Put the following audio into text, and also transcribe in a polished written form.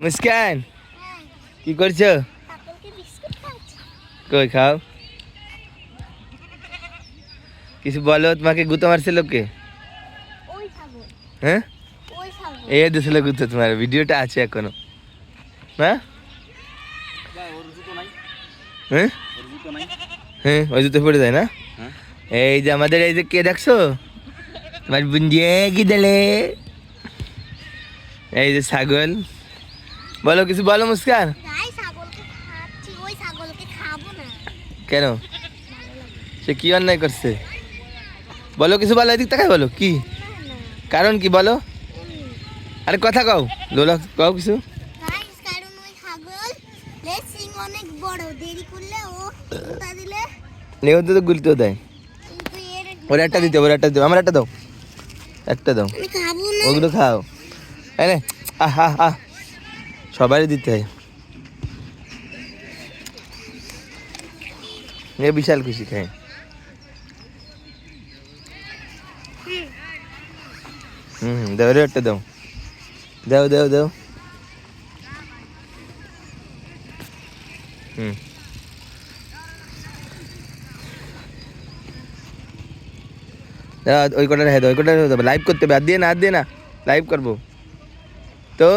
মুস্কান কি করছো? কই খাও, কিছু বলো। তোমাকে গুতো মারছিল কে? হ্যাঁ এ দিছিল গুতো, তোমার ভিডিওটা আছে এখনো। হ্যাঁ হ্যাঁ হ্যাঁ ওই জুতো পড়ে যায় না। এই যে আমাদের এই যে কে দেখছো, তোমার বুঞ্জিয়ে কি দিলে, এই যে ছাগল। বলো কিছু বলো মুস্কান। কেন, সে কি অন্যায় করছে? বলো কিছু বলো, এদিক তাকাই বলো কি কারণ, কি বলো। আরে কথা কও, লোলা কও কিছু। নেহতে তো গুলতেও দেয়। ওর একটা দিতে, ওর একটা দিও, আমার একটা দাও, একটা দাও, ওগুলো খাও। এনে আহা আহ সবারই দিতে হয়। এ বিশাল খুশি খায়। দাও রে, একটা দাও, দাও দাও দাও। ওই কটা রেখে দাও, ওই কটা লাইভ করতে হবে। আর দিয়ে না, আর দিয়ে না, লাইভ করবো তো।